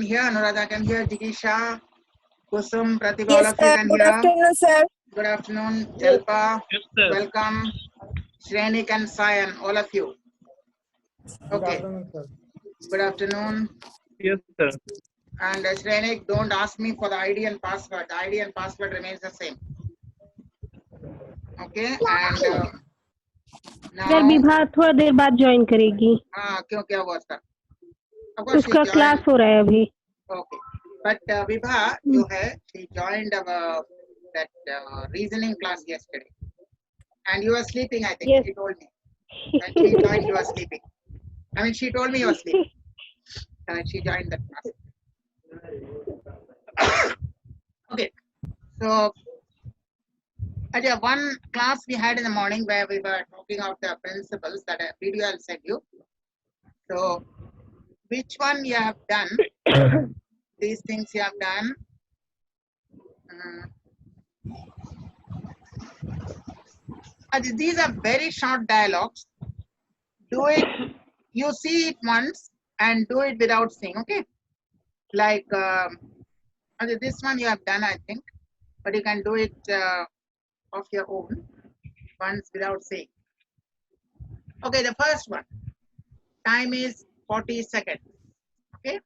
Here, Anuradha can hear, Jikisha, Kusum, Pratibha, all Yes, of you sir. can Good hear. afternoon, sir. Good afternoon, Jalpa, Yes, sir. welcome, Shrenik and Sayan, all of you. Okay, good afternoon. Yes, sir. And Shrenik, don't ask me for the ID and password. The ID and password remains the same. Okay, and sir now, Vibha थोड़ा देर बाद join करेगी हाँ क्यों क्या हुआ उसका? Of course, she उसका class joined. हो रहा है अभी Okay, but Vibha, जो है, she joined our that reasoning class yesterday, and you were sleeping. I think Yes. she told me. When she joined, you were sleeping. I mean, she told me you were sleeping. She joined that class. Okay, so Ajay, one class we had in the morning where we were talking about the principles, that video I'll send you. So, which one you have done? These things you have done. Ajay, these are very short dialogues. Do it. You see it once and do it without seeing. Okay. Like Ajay, this one you have done, I think, but you can do it of your own once without saying. Okay, the first one. Time is 40 seconds. Okay.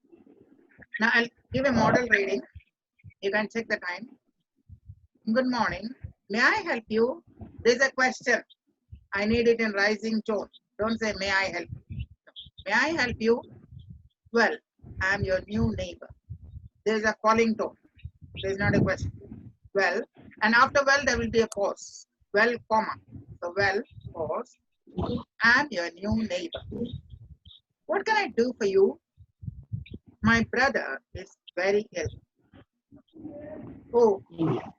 Now I'll give a model reading. You can check the time. Good morning. May I help you? There's a question. I need it in rising tone. Don't say, may I help you? May I help you? Well, I'm your new neighbor. There's a calling tone. There's not a question. Well, and after well, there will be a pause. Well, comma. So, well, pause. I'm your new neighbor. What can I do for you? My brother is very ill. Oh,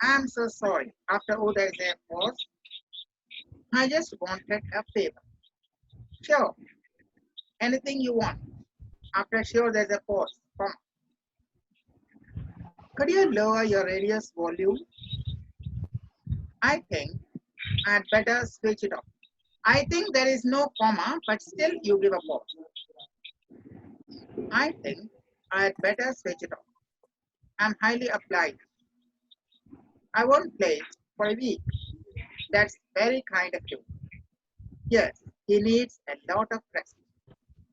I'm so sorry. After oh, there is a pause. I just wanted a favor. Sure. Anything you want. After sure, there's a pause. Comma. Could you lower your radio's volume? I think I'd better switch it off. I think there is no comma, but still you give a pause. I think I'd better switch it off. I'm highly obliged. I won't play it for a week. That's very kind of you. Yes, he needs a lot of rest.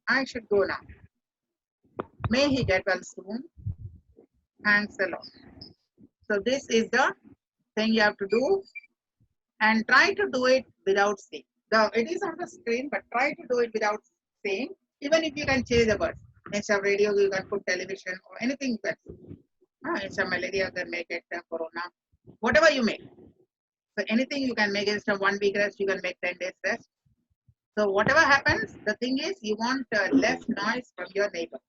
I should go now. May he get well soon. Thanks a lot. So this is the thing you have to do, and try to do it without saying. It is on the screen, but try to do it without saying. Even if you can change the words. Instead of radio, you can put television or anything you can do. Instead of malaria, you can make it corona. Whatever you make. So anything you can make, instead of 1 week rest, you can make 10 days rest. So whatever happens, the thing is you want less noise from your neighbor.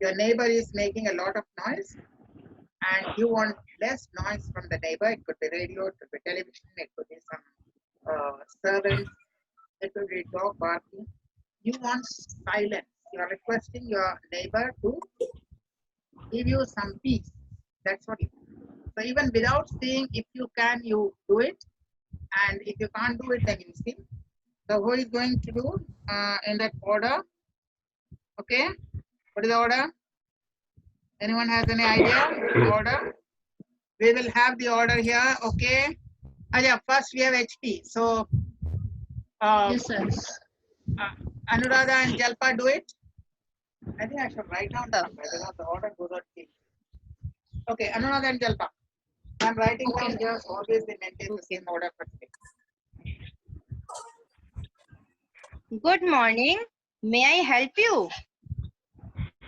Your neighbor is making a lot of noise, and you want less noise from the neighbor. It could be radio, it could be television, it could be some servants, it could be dog barking. You want silence. You are requesting your neighbor to give you some peace. That's what you want. So even without saying, if you can, you do it. And if you can't do it, then you see. So who is going to do in that order? Okay. What is the order? Anyone has any idea? Order? We will have the order here. Okay. Yeah, first we have HP. So Yes, sir. Anuradha and Jalpa do it. I think I should write down because the order goes out. Okay, Anuradha and Jalpa. I'm writing down here, so always they maintain the same order for today. Good morning. May I help you?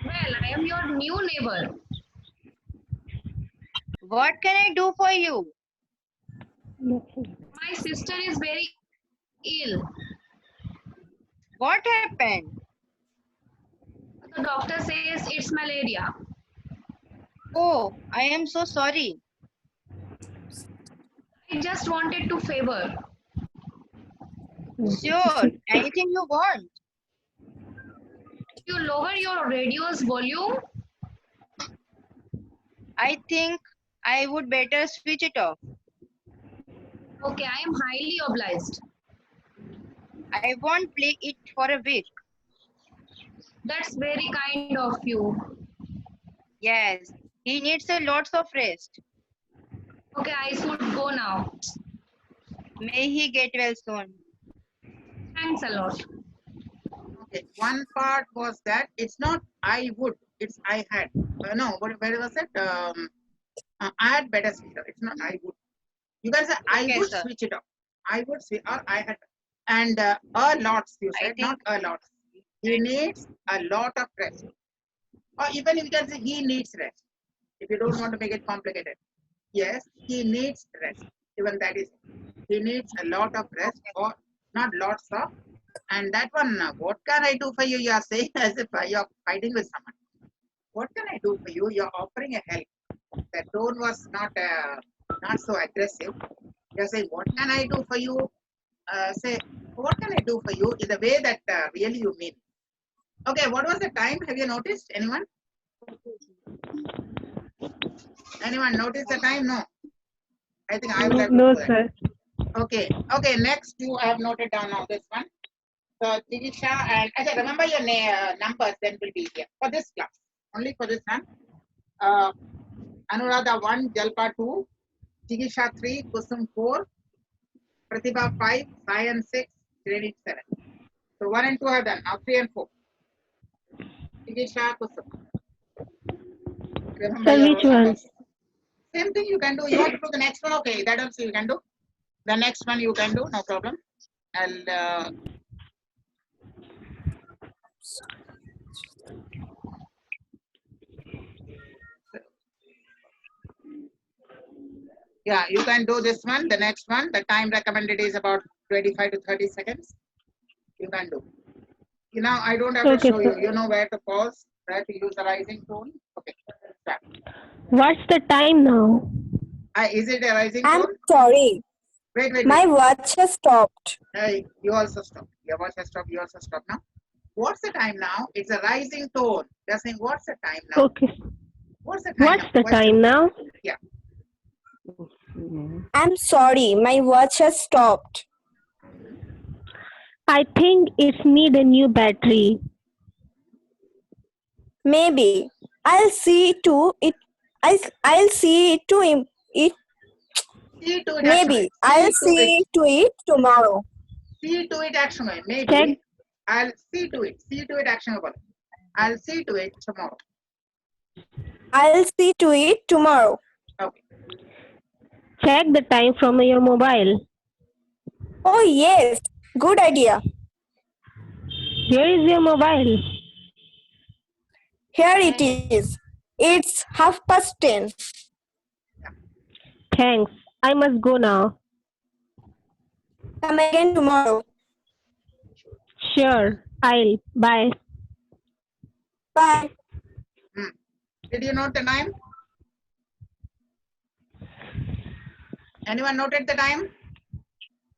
Well, I am your new neighbor. What can I do for you? My sister is very ill. What happened? The doctor says it's malaria. Oh, I am so sorry. I just wanted to favor. Sure, anything you want. You lower your radio's volume. I think I would better switch it off. Okay, I am highly obliged. I won't play it for a week. That's very kind of you. Yes, he needs a lots of rest. Okay, I should go now. May he get well soon. Thanks a lot. Okay, one part was that it's not I would, it's I had. No, where was it? I had better switch it off. It's not I would. You can say I Okay, would sir. switch it off. I would say, or I had. And a lots, you I said, not think a lots. He needs a lot of rest. Or even you can say he needs rest. If you don't want to make it complicated. Yes, he needs rest. Even that is, he needs a lot of rest or not lots of. And that one, what can I do for you? You are saying as if you are fighting with someone. What can I do for you? You are offering a help. The tone was not so aggressive. You are saying, what can I do for you? Say, what can I do for you in the way that really you mean. Okay, what was the time? Have you noticed? Anyone? Anyone notice the time? No. I think I will have to No, do that. sir. Okay. Okay. Next, you have noted down now this one. So Jigisha and Ajay, remember your numbers. Then will be here for this class. Only for this one. Anuradha 1, Jalpa 2, Jigisha 3, Kusum 4, Pratibha 5, Sayan 6, Srini 7. So 1 and 2 are done. Now 3 and 4. Jigisha, Kusum. Remember Sir, your which roll one? numbers. Same thing you can do. You want to do the next one? Okay, that also you can do. The next one you can do, no problem. I'll yeah, you can do this one. The next one, the time recommended is about 25 to 30 seconds. You can do. You know, I don't have to Okay, show you. sir. You know where to pause, where to use the rising tone. Okay, start. What's the time now? Is it a rising I'm tone? sorry, Wait. my watch has stopped. Hey, you also stop. Your watch has stopped. You also stop now. What's the time now? It's a rising tone. They're saying, what's the time now? Okay. What's the time What's now? the Question. time now? Yeah. I'm sorry, my watch has stopped. I think it need a new battery. Maybe I'll see to it. I'll see to it. See to it. Maybe action. I'll See to it. see to it tomorrow. See to it action. Maybe Check. I'll see to it. See to it actionable. I'll see to it tomorrow. I'll see to it tomorrow. Okay. Check the time from your mobile. Oh yes, good idea. Where is your mobile? Here it is. It's 10:30. Thanks. I must go now. Come again tomorrow. Sure. I'll. Bye. Bye. Did you note the time? Anyone noted the time?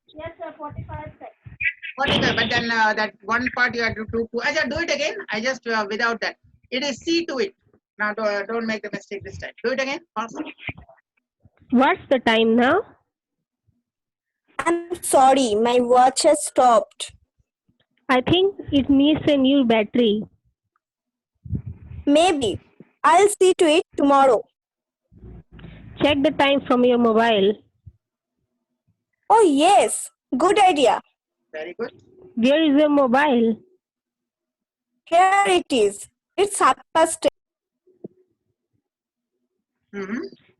Yes, sir, 45 seconds. 45, but then that one part you have to do. I just do it again. I just without that. It is see to it. Now don't make the mistake this time. Do it again. Fast. What's the time now? I'm sorry, my watch has stopped. I think it needs a new battery. Maybe I'll see to it tomorrow. Check the time from your mobile. Oh yes, good idea. Very good. Where is your mobile? Here it is. It's 10:30.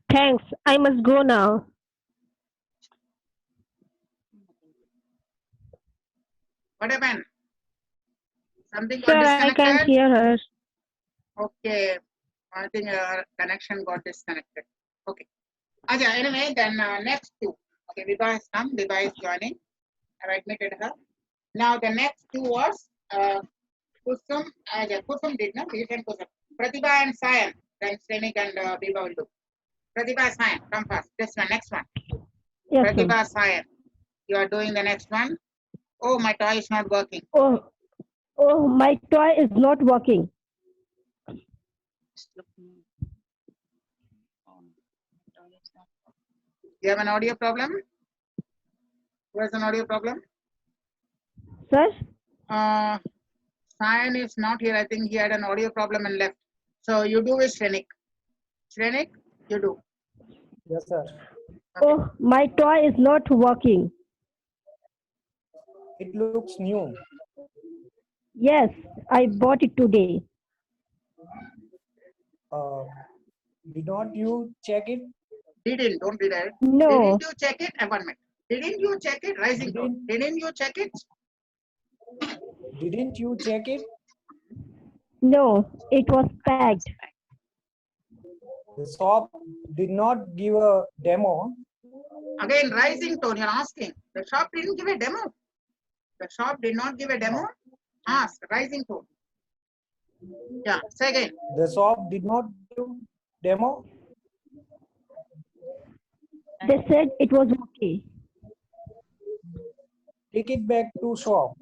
Thanks. I must go now. What happened? Something got Sir, I disconnected? can't hear her. Okay. I think connection got disconnected. Okay. Aja, anyway, then next two. Okay, Vibha has come. Vibha is joining. I've admitted her. Now the next two was Kusum. Kusum did not. You can Kusum. Pratibha and Sayan. Then Srenik and Vibha will do. Pratibha, Sayan, come fast. This one, next one. Yes, sir. Pratibha, Sayan. You are doing the next one. Oh, my toy is not working. Oh, my toy is not working. You have an audio problem? Who has an audio problem? Sir? Sayan is not here. I think he had an audio problem and left. So you do with Shrenik. Shrenik, you do. Yes, sir. Okay. Oh, my toy is not working. It looks new. Yes, I bought it today. Uh, did not you check it? Didn't, don't be there. No, Didn't you check it? Appointment. Didn't you check it? Rising tone. Didn't you check it? Didn't you check it? no, it was packed. The shop did not give a demo. Again, rising tone, you're asking. The shop didn't give a demo. The shop did not give a demo. Ask, rising tone. Yeah, say again. The shop did not give demo. They said it was okay. Take it back to shop.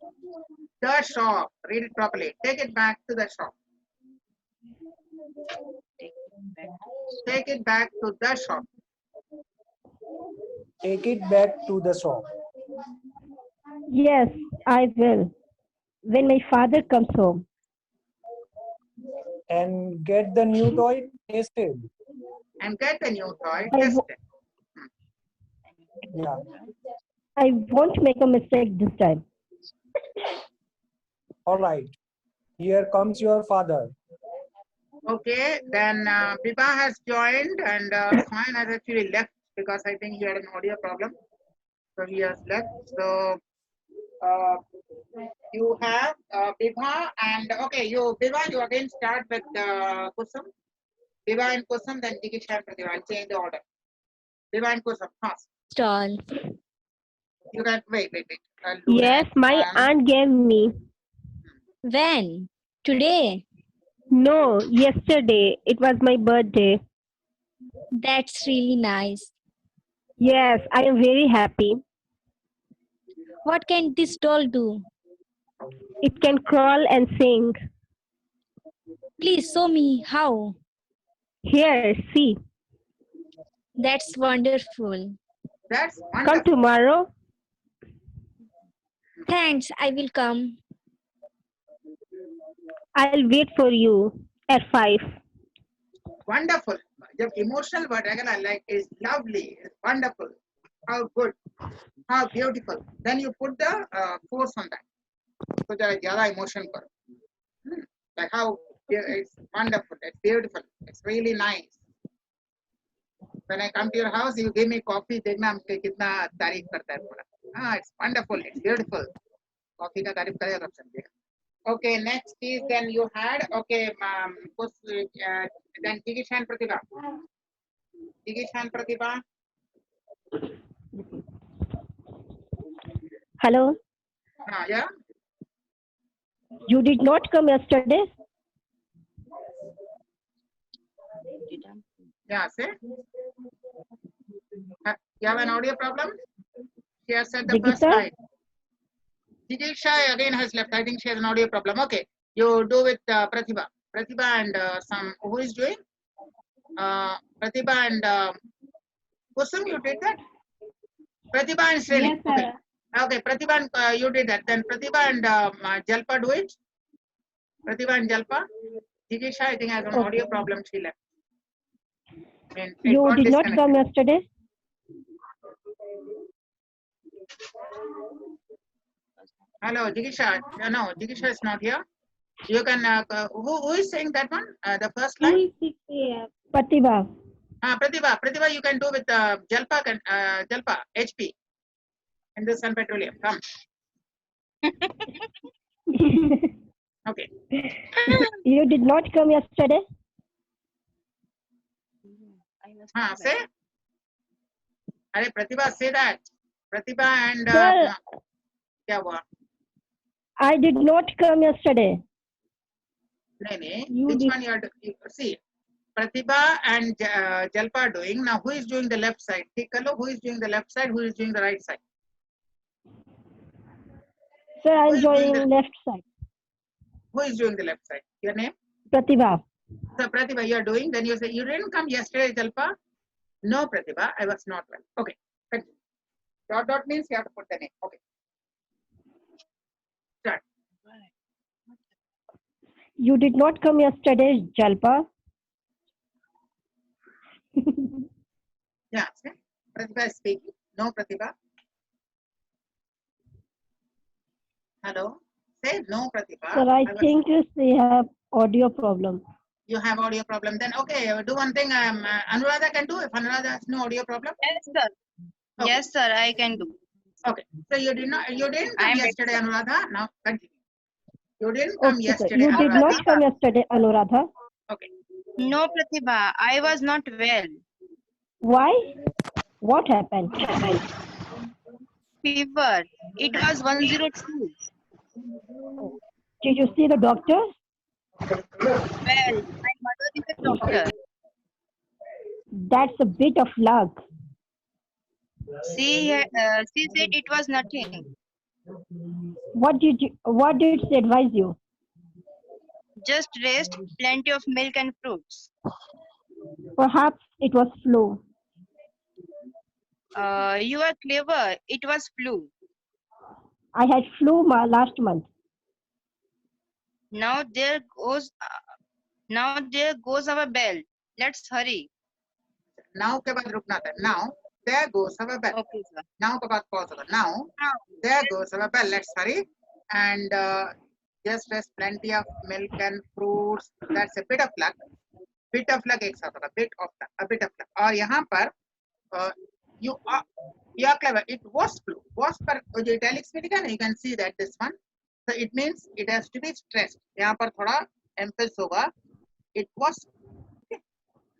The shop. Read it properly. Take it back to the shop. Take it back to the shop. Take it back to the shop. Yes, I will. When my father comes home. And get the new toy tested. And get a new toy I tested. Yeah. I won't make a mistake this time. All right. Here comes your father. Okay, then Biba has joined and Swain has actually left because I think he had an audio problem. So he has left. So you have Biba and okay, you Biba, you again start with Kusum. Biba and Kusum, then Jikisha and Pratibha. I'll change the order. Biba and Kusum, fast. Stall. You can wait. I'll do Yes, that. my aunt gave me. When? Today? No, yesterday. It was my birthday. That's really nice. Yes, I am very happy. What can this doll do? It can crawl and sing. Please show me how. Here, see. That's wonderful. That's Come wonderful. tomorrow. Thanks, I will come. I'll wait for you at 5. Wonderful. The emotional word again I like is lovely, is wonderful. How good, how beautiful. Then you put the force on that. So there is zyada emotion for like how it's wonderful, it's beautiful, it's really nice. When I come to your house, you give me coffee, देखना हम कितना तारीफ करता है पूरा. Ah, it's wonderful, it's beautiful. Coffee का तारीफ करेगा तब समझेगा. Okay, next is then you had okay, then Jigisha and Pratibha. Jigisha and Pratibha. Hello? Yeah. You did not come yesterday? Yeah, say. You have an audio problem? She has said the first Jigita? line. Jigisha again has left. I think she has an audio problem. Okay, you do with Pratibha. Pratibha and some, who is doing? Pratibha and Kusum, you did that? Pratibha and Srini. Yes, sir. Okay, Pratibha and you did that. Then Pratibha and Jalpa do it. Pratibha and Jalpa. Jigisha, I think, has an audio problem. She left. I mean, it You got did not disconnected. come yesterday? Hello, Jigisha. No, Jigisha is not here. You can, who is saying that one? The first line? Pratibha. Pratibha, you can do with Jalpa, Jalpa, HP, Hindustan Petroleum. Come. Okay. You did not come yesterday? Say. Arey, Pratibha, say that. Pratibha and Sir, क्या हुआ? I did not come yesterday. नहीं, You which did. one you are see? Pratibha and Jalpa are doing. Now, who is doing the left side? Take a look. Who is doing the left side? Who is doing the right side? Sir, Who I'm is doing joining the- left side. Who is doing the left side? Your name? Pratibha. So, Pratibha, you are doing. Then you say, you didn't come yesterday, Jalpa? No, Pratibha, I was not well. Okay. Continue. Dot means you have to put the name. Okay. Start. You did not come yesterday, Jalpa. Yeah, say. Pratibha is speaking. No, Pratibha. Hello. Say no, Pratibha. Sir, I was- think you have audio problem. You have audio problem. Then okay, do one thing. Anuradha can do. If Anuradha has no audio problem. Yes, sir. Okay. Yes, sir, I can do. Okay. So you didn't I come am ready, yesterday, sir. Anuradha. Now continue. You didn't come Okay, sir. yesterday, You did Anuradha. not come yesterday, Anuradha. Okay. No, Pratibha, I was not well. Why? What happened? Fever. It was 102. Did you see the doctor? Well, my mother is a doctor. That's a bit of luck. She said it was nothing. What did she advise you? Just rest, plenty of milk and fruits. Perhaps it was flu. You are clever. It was flu. I had flu last month. Now there goes our bell. Let's hurry. Now के बाद रुकना था. Now there goes our bell. Okay, sir. Now के बाद pause होगा. Now there goes our bell. Let's hurry and just rest. Plenty of milk and fruits. That's a bit of luck. Bit of luck एक साथ होगा. Bit of luck. A bit of luck. और यहाँ पर you are clever. It was flu. Was पर जो italics में लिखा ना, you can see that this one. So it means it has to be stressed. यहाँ पर थोड़ा emphasis होगा. It was.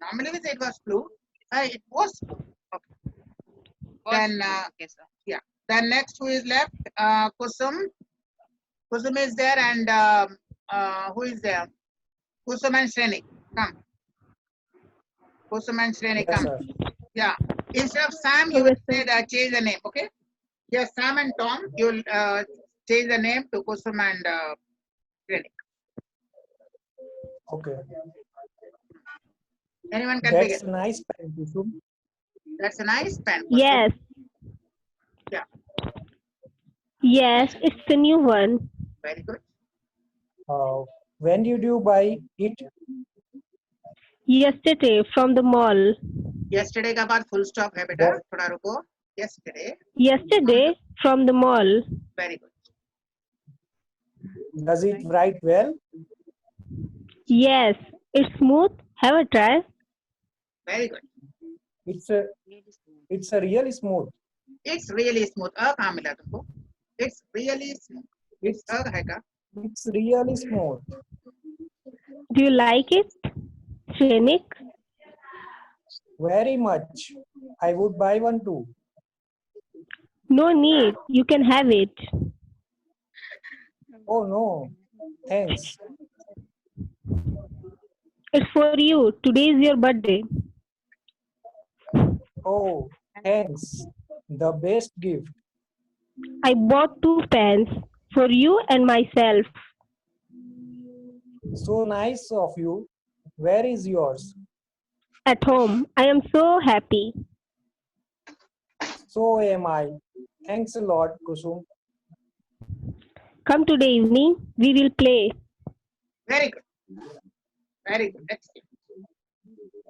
Normally we say it was flu. It was flu. Okay. Then Okay, sir. yeah. Then next who is left? Kusum. Kusum is there and who is there? Kusum and Shrenik. Come. Kusum and Shrenik, Yes, come. sir. Yeah. Instead of Sam, you will say that change the name. Okay. Yes, Sam and Tom. You will change the name to Kusum and Shrenik. Okay. Anyone can That's begin. a nice pen, Kusum. That's a nice pen. Kusum. Yes. Yeah. Yes, it's a new one. Very good. When did you buy it? Yesterday from the mall. Yesterday का बाद full stop है बेटा. थोड़ा रुको. Yesterday. Yesterday from the mall. Very good. Does it write well? Yes, it's smooth. Have a try. Very good. It's a really smooth. It's really smooth. कहाँ मिला तुमको? It's really smooth. It's है का? It's really smooth. Do you like it, Shrenik? Very much. I would buy one too. No need. You can have it. Oh no. Thanks. It's for you. Today is your birthday. Oh, thanks. The best gift. I bought 2 pens for you and myself. So nice of you. Where is yours? At home. I am so happy. So am I. Thanks a lot, Kusum. Come today evening. We will play. Very good. Very good. Excellent.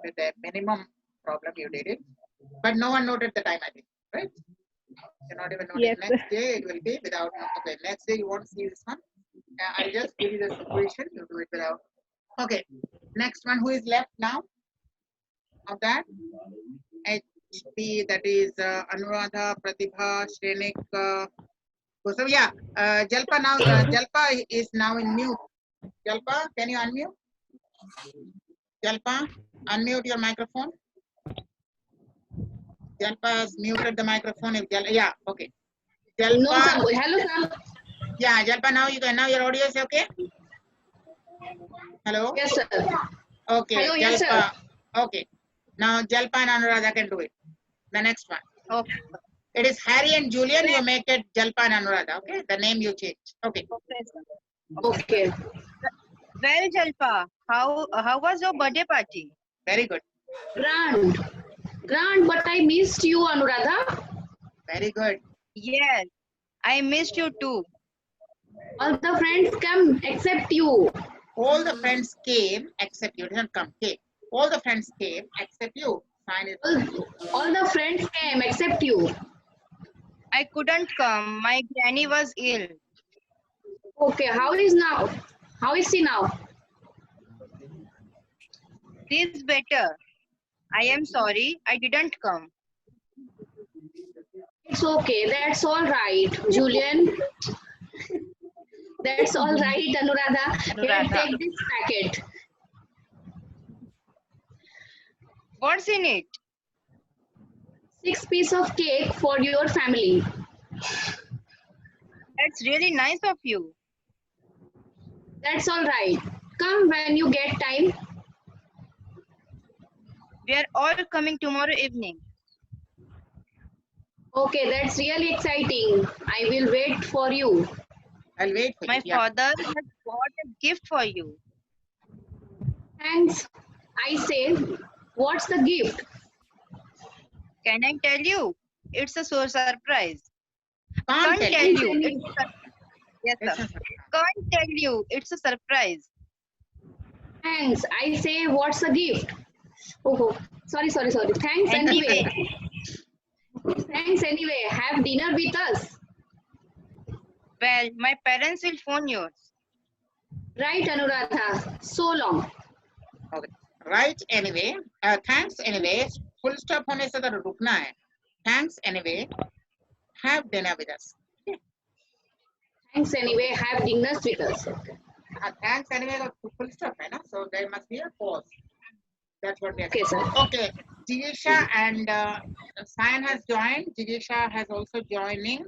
With the minimum problem you did it. But no one noted the time, I think. Right? You not even notice. Yes, sir. Next day it will be without. Okay. Next day you won't see this one. I'll just give you the situation. You do it without. Okay. Next one. Who is left now? Of that? HP. That is Anuradha, Pratibha, Shrenik. So yeah. Jalpa now. Jalpa is now in mute. Jalpa, can you unmute? Jalpa, unmute your microphone. Jalpa has muted the microphone. If yeah, okay. Jalpa, No, sir. Hello, sir. yeah, Jalpa, now you can. Now your audio is okay. Hello. Yes, sir. Okay. Hello, yes, Jalpa. sir. Okay. Now Jalpa and Anuradha can do it. The next one. Okay. It is Harry and Julian. You make it Jalpa and Anuradha. Okay. The name you change. Okay. Okay, sir. Okay. Well, Jalpa, how was your birthday party? Very good. Grand. Grand, but I missed you, Anuradha. Very good. Yes, I missed you too. All the friends come except you. All the friends came except you. Didn't come. Came. All the friends came except you. Sign is All the friends came except you. I couldn't come. My granny was ill. Okay, how is now? How is she now? She is better. I am sorry I didn't come. It's okay. That's all right, Julian. That's all right, Anuradha. Here, Anuradha. take this packet. What's in it? 6 pieces of cake for your family. That's really nice of you. That's all right. Come when you get time. We are all coming tomorrow evening. Okay, that's really exciting. I will wait for you. I'll wait for My you. Yeah. father has bought a gift for you. Thanks. I say, what's the gift? Can I tell you? It's a surprise. Can't Can't tell tell you. you. It's yes, It's sir. a- Can't tell you. It's a surprise. Thanks. I say, what's the gift? Oh, sorry. Thanks Anyway. anyway. Thanks anyway. Have dinner with us. Well, my parents will phone yours. Right, Anuradha. So long. Okay. Right anyway. Thanks anyway. Full stop होने से तो रुकना है. Thanks anyway. Have dinner with us. Thanks anyway. Have dinner with us. Thanks anyway. का full stop है ना. So there must be a pause. That's what we are Okay, sir. Okay. Jigisha and Sayan has joined. Jigisha has also joining.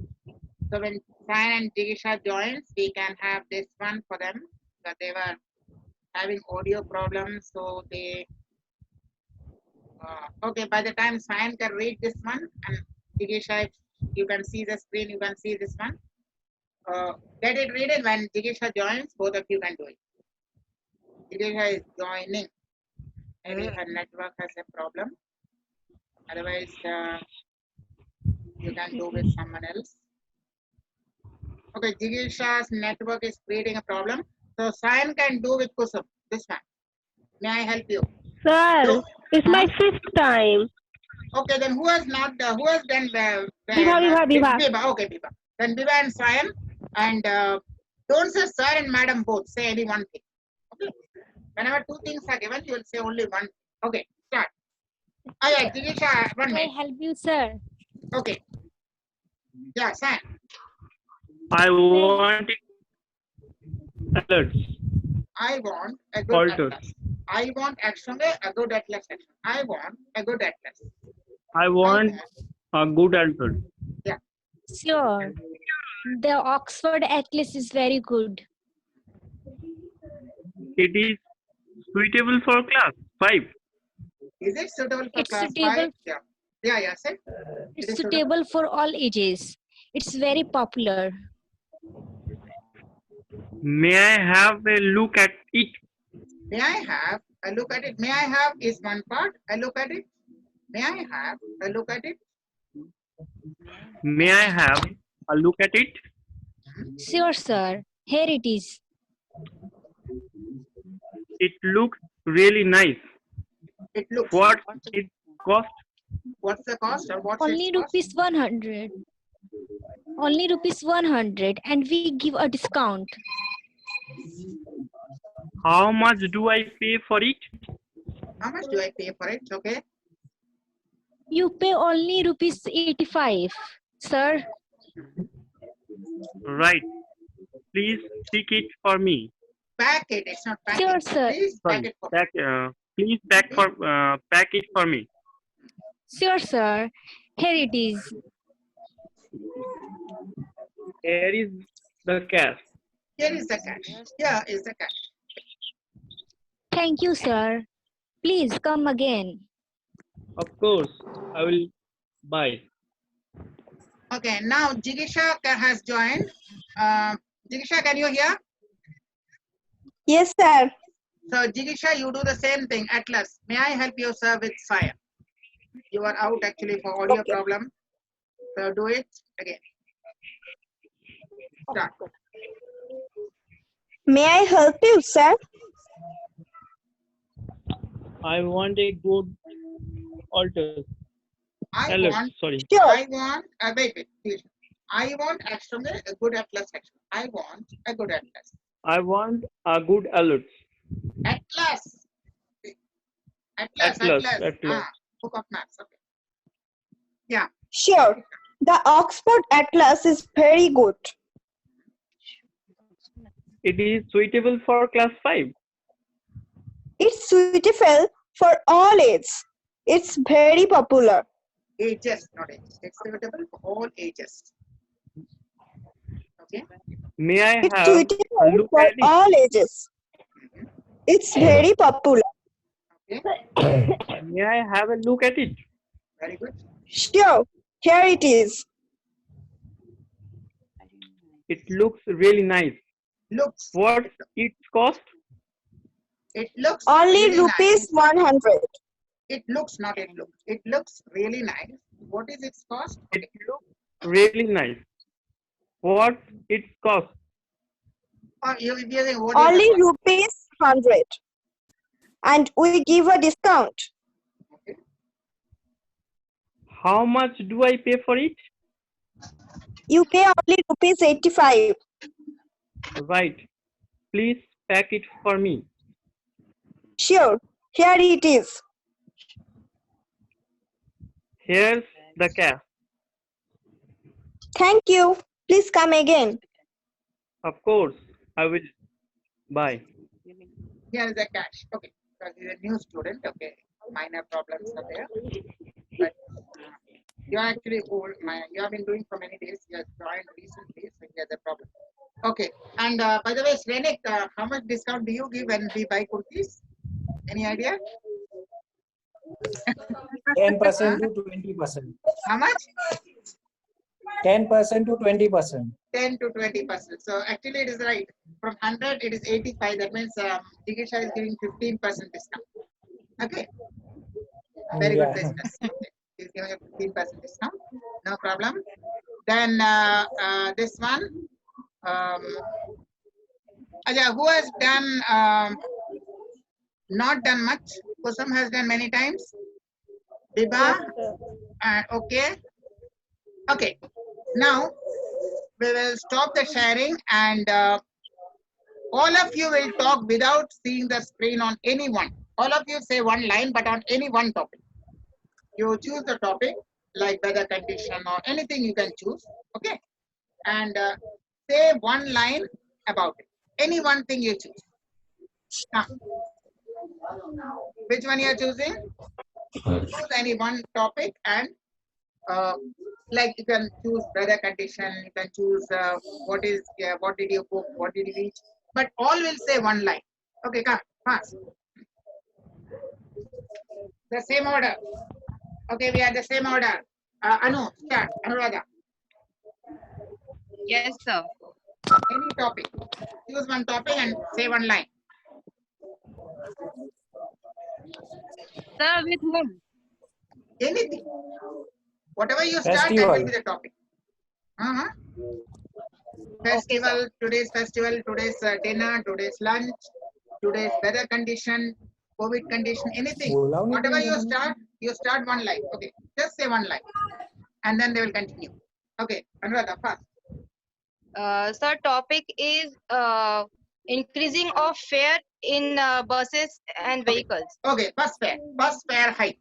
So when Sayan and Jigisha joins, we can have this one for them. That they were having audio problems, so they. Okay, by the time Sayan can read this one, and Jigisha, if you can see the screen, you can see this one. Get it read it when Jigisha joins, both of you can do it. Jigisha is joining. Maybe her network has a problem. Otherwise, you can do with someone else. Okay, Jigisha's network is creating a problem. So Sayan can do with Kusum, this one. May I help you? Sir, No. it's my 5th time. Okay, then who has not, who has done Biba. Biba, okay, Biba. Then Biba and Sayan, and don't say sir and madam both, say any one thing. Okay. Whenever two things are given, you will say only one. Okay, start. Oh yeah, Jigisha, one minute. help you, sir? Okay. Yeah, Sayan. I want alerts. I want a good Alter. atlas. I want একসঙ্গে a good atlas. I want a good atlas. I want a good answer. Sure. The Oxford Atlas is very good. It is suitable for class 5. Is it suitable for It's class suitable. 5? Yeah. Yeah, say. It's is suitable for all ages. It's very popular. May I have a look at it? May I have a look at it? May I have is one part. A look at it. May I have a look at it? May I have a look at it? Sure, sir. Here it is. It looks really nice. It looks. What it cost? What's the cost or what's Only its cost? rupees 100. Only rupees 100, and we give a discount. How much do I pay for it? How much do I pay for it? Okay. You pay only rupees 85, sir. Right. Please pick it for me. Pack it. It's not pack Sure, it. sir. Please pack Sorry. it for me. Please pack it for me. Sure, sir. Here it is. Here is the cash. Here is the cash. Here is the cash. Thank you, sir. Please come again. Of course, I will buy. Okay, now Jigisha has joined. Jigisha, can you hear? Yes, sir. So Jigisha, you do the same thing. Atlas, may I help you, sir, with fire? You are out actually for audio problem. So do it again. Start. May I help you, sir? I want a good alters. I Alerts, want, sorry. Sure. wait, please. I want actually a good atlas section. I want a good atlas. I want a good alert. Atlas. Atlas. Book of maps. Okay. Yeah. Sure. The Oxford Atlas is very good. It is suitable for class 5. It's suitable for all ages. It's very popular. Ages, not ages. It's suitable for all ages. Okay. May I It's have a suitable look for at it? all ages. It's very popular. Okay. May I have a look at it? Very good. Sure. Here it is. It looks really nice. Looks. What's its cost? It looks Only really rupees nice. 100. It looks, not it looks. It looks really nice. What is its cost? It looks really nice. What's its cost? Or you're saying what Only is the cost? rupees 100. And we give a discount. Okay. How much do I pay for it? You pay only rupees 85. Right. Please pack it for me. Sure. Here it is. Here's the cash. Thank you. Please come again. Of course, I will. Bye. Here is the cash. Okay. Because he's a new student. Okay. Minor problems are there. But you are actually old. You have been doing for many days. You have joined recently, so he has a problem. Okay. And by the way, Srenik, how much discount do you give when we buy kurtis? Any idea? 10% to 20%. How much? 10% to 20%. 10 to 20%. So actually it is right. From 100, it is 85. That means Jigisha is giving 15% discount. Okay. Very good business. Okay. He's giving a 15% discount. No problem. Then this one. Aja, who has done not done much? Kusum has done many times. Biba. Okay. Okay. Now we will stop the sharing and all of you will talk without seeing the screen on any one. All of you say one line, but on any one topic. You choose the topic like weather condition or anything you can choose. Okay. And say one line about it. Any one thing you choose. Now, which one you are choosing? Choose any one topic and like you can choose weather condition, you can choose what did you cook, what did you eat, but all will say one line. Okay, come fast. The same order. Okay, we are the same order. Anu, start. Anuradha. Yes, sir. Any topic. Choose one topic and say one line. Sir, with whom? Anything. Whatever you start, that will be the topic. Festival, today's festival, today's dinner, today's lunch, today's weather condition, COVID condition, anything. Whatever you start one line. Okay, just say one line. And then they will continue. Okay, Anuradha, fast. Sir, topic is increasing of fare in buses and vehicles. Okay, bus fare hike.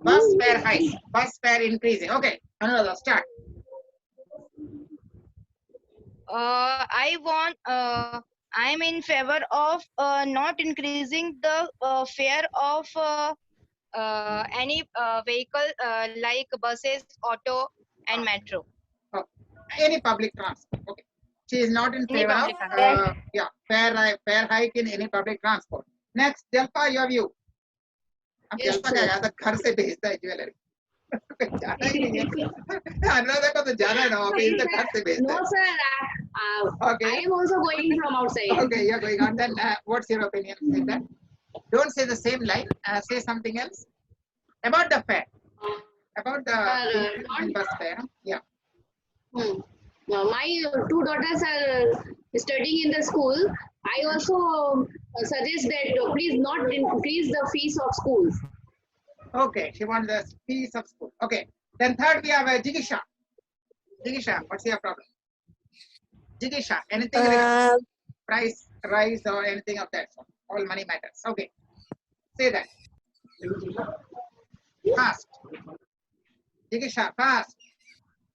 Bus fare hike, bus fare increasing. Okay, Anuradha, start. I'm in favor of not increasing the fare of any vehicle like buses, auto, and metro. Oh, any public transport. Okay, she is not in Any favor public of fare hike in any public transport. Next, Jalpa, your view. अब जलपा क्या यार घर से भेजता है jewellery जाना ही नहीं है अनुराधा को तो जाना है ना वहाँ पे इसे घर से भेजता है No, sir. Okay. I am also going from outside. Okay, you're going on. Then what's your opinion? Say that. Don't say the same line. Say something else about the fare. About the bus fare. Yeah. My two daughters are studying in the school. I also suggest that please not increase the fees of schools. Okay, she wants the fees of school. Okay. Then third we have Jigisha. Jigisha, what's your problem? Jigisha, anything Uh, price rise or anything of that sort. All money matters. Okay. Say that. Fast. Jigisha, fast.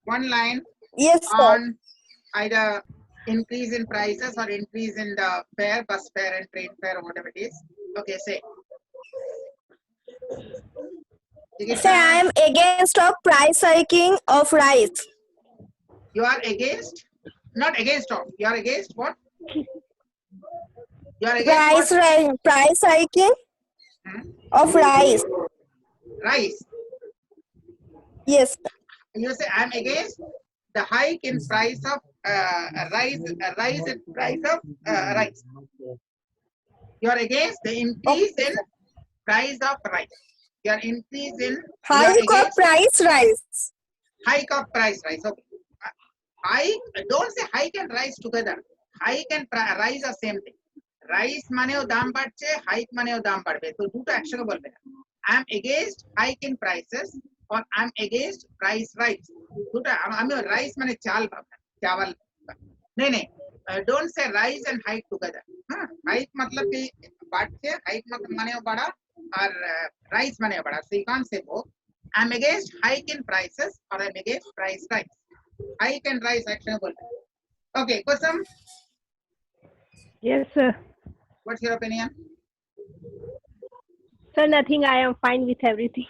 One line yes, sir. on either increase in prices or increase in the fare, bus fare and train fare or whatever it is. Okay, say. Sir, I Jigisha, am against of price hiking of rice. you are against? Not against of. You are against what? You are against what? Price hiking Hmm? of rice. Rice. Yes. You say I'm against the hike in price of rise in price of rice. You are against the increase in price of rice. You are increase in you are Hike of against price rice. hike of price rise. Okay. Hike, don't say hike and rise together. Hike and rise are same thing. Rice মানেও দাম বাড়ছে, hike মানেও দাম বাড়বে। তো দুটো একসঙ্গে বলবে না। I am against hike in prices or I am against price rise. দুটো আমি rice মানে চাল ভাবনা, চাवल। नहीं नहीं, don't say rise and hike together. हाँ, hike मतलब कि बढ़ছে, hike मतलब मानेও बढ़ा और rise मानेও बढ़ा। So you can't say both. I am against hike in prices or I am against price rise. Hike and rise action बोलते हैं. Okay, Kusum, Yes, sir. what's your opinion? Sir, nothing. I am fine with everything.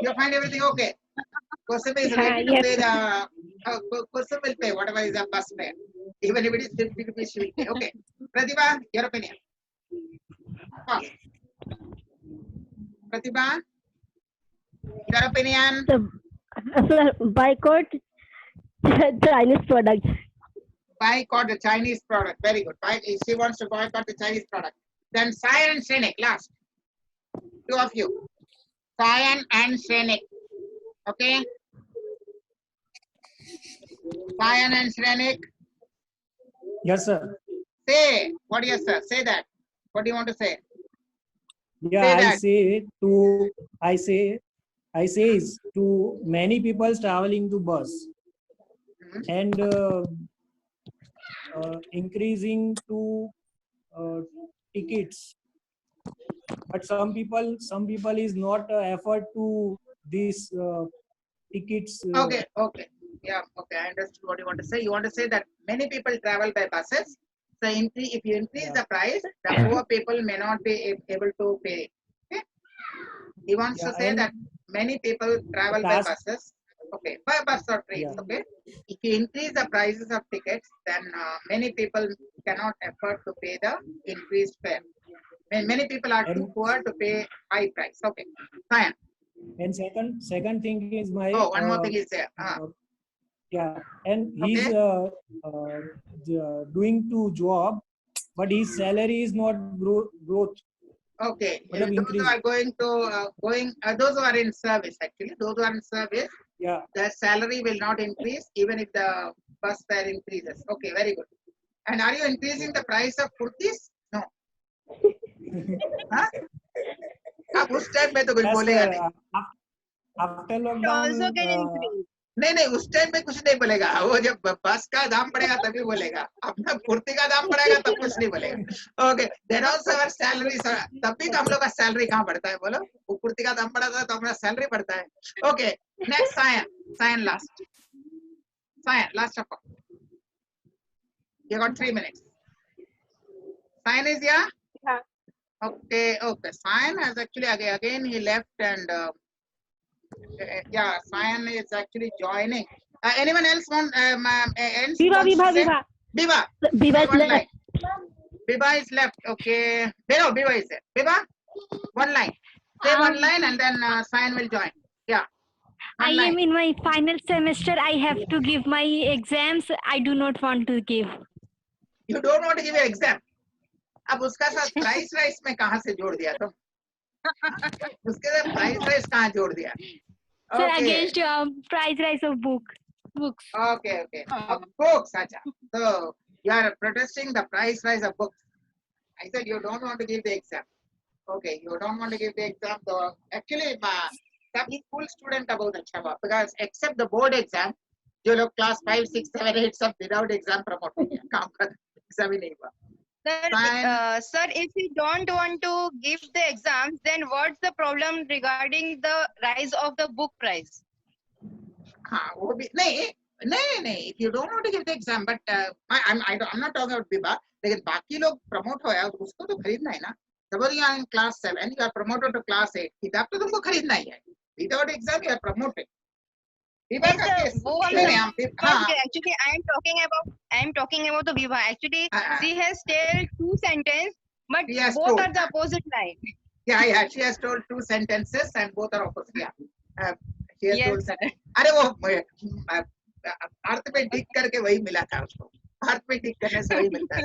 You find everything okay? Kusum is ready to Yes, pay sir. the. Kusum will pay whatever is the bus fare, even if it is 50 rupees. She will pay. Okay, Pratibha, your opinion. Fast. Pratibha, your opinion. Sir, boycott Chinese products. Boycott the Chinese product. Very good. She wants to boycott the Chinese product. Then Sayan and Shrenik, last. Two of you. Sayan and Shrenik. Okay. Sayan and Shrenik. Yes, sir. Say, what do you say? Say that. What do you want to say? Yeah, Say I that. say I say is to many people traveling to bus Mhm. and increasing to tickets. But some people is not effort to this tickets. Okay, okay. Yeah, okay. I understood what you want to say. You want to say that many people travel by buses. So if you increase the price, the poor people may not be able to pay. Okay. He wants to Yeah, say and that many people travel by task- buses. Okay, by bus or trains. Yeah. Okay. If you increase the prices of tickets, then many people cannot afford to pay the increased fare. Many people are too And- poor to pay high price. Okay, fine. and second thing is my Oh, one more thing is there. yeah, and he's doing to job, but his salary is not growth. Okay, Matlab those who increase. are going to those who are in service, actually, those who are in service, Yeah, their salary will not increase even if the bus fare increases. Okay, very good. And are you increasing the price of kurtis? No. हाँ? आप उस time में तो कुछ yes, बोलेगा नहीं. after lockdown. नहीं नहीं, उस टाइम में कुछ नहीं बोलेगा. वो जब बस का दाम बढ़ेगा तभी बोलेगा. अपना कुर्ती का दाम बढ़ेगा तब कुछ नहीं बोलेगा. Okay, then also our salary, तब भी तो हम लोग का सैलरी कहाँ बढ़ता है बोलो? वो कुर्ती का दाम बढ़ा था तो हमारा सैलरी बढ़ता है. Okay, next Sayan last. Sayan, last of all. You got 3 minutes. Sayan is here? Yeah. Okay, okay. Sayan has actually again he left and yeah, Sayan is actually joining. Anyone else want? Else Viva, wants to Viva, say? Viva. Biba. Viva is One left. line. Biba is left. Okay. No, Biba is there. Biba, one line. Say one line and then Sayan will join. Yeah. I One line. am in my final semester. I have to give my exams. I do not want to give. You don't want to give an exam. अब उसका साथ price rice में कहाँ से जोड़ दिया तुम? उसके साथ प्राइस राइस कहाँ जोड़ दिया? Sir, Okay. against price rise of books. Okay, okay. Of books, acha. So you are protesting the price rise of books. I said you don't want to give the exam. Okay, you don't want to give the exam though. Actually, सभी school student का बहुत अच्छा हुआ because except the board exam, जो लोग class 5, 6, 7, 8 सब without exam promote हो गया, काम का exam ही नहीं हुआ. Fine. Sir, if you don't want to give the exams, then what's the problem regarding the rise of the book price? हाँ वो भी नहीं. If you don't want to give the exam, but I'm not talking about Biba. लेकिन बाकी लोग promote होया उसको तो खरीदना है ना. Suppose you are in class 7, you are promoted to class 8. किताब तो तुमको खरीदना ही है. Without exam, you are promoted. Biba Yes, का sir, case. वो हम नहीं हम हाँ. actually I am talking about the Viva. Actually, हाँ. she has told 2 sentences, but She has both told. are the opposite line. Yeah. She has told 2 sentences and both are opposite. Yeah. She has Yes, told sir. अरे वो अर्थ में टिक करके वही मिला था उसको. अर्थ में टिक करने से वही मिलता है.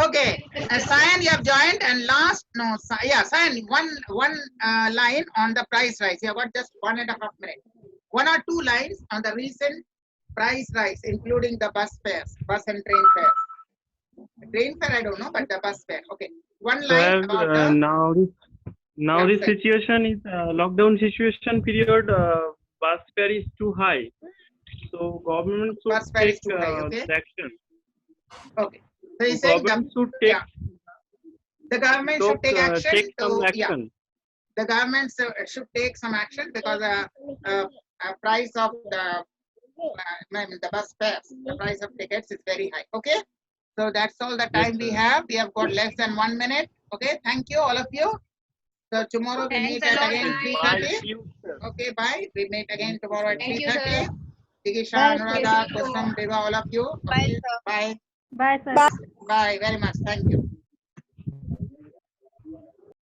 Okay. Sayan, you have joined and last Sayan, one line on the price rise. You have got just 1.5 minutes. 1 or 2 lines on the recent price rise, including the bus fares, bus and train fares. Train fare I don't know, but the bus fare. Okay. One So line as about the now Yeah, this sir. situation is lockdown situation period. Bus fare is too high, so government should Bus fare is take too high, okay? the action. Okay. So he's saying Government should take the government should take action take some to action. the government should take some action because price of the bus fares, the price of tickets is very high. Okay, so that's all the time we sir. have. We have got less than 1 minute. Okay, thank you all of you. So tomorrow we meet Thanks a at lot. again Bye. 3:30. Okay, bye. We meet again tomorrow at Thank you, 3:30. sir. Tikisha, Bye, Anuradha, Kusum, Deva, all of you. Bye, Okay, sir. bye. Bye, sir. Bye very much. Thank you.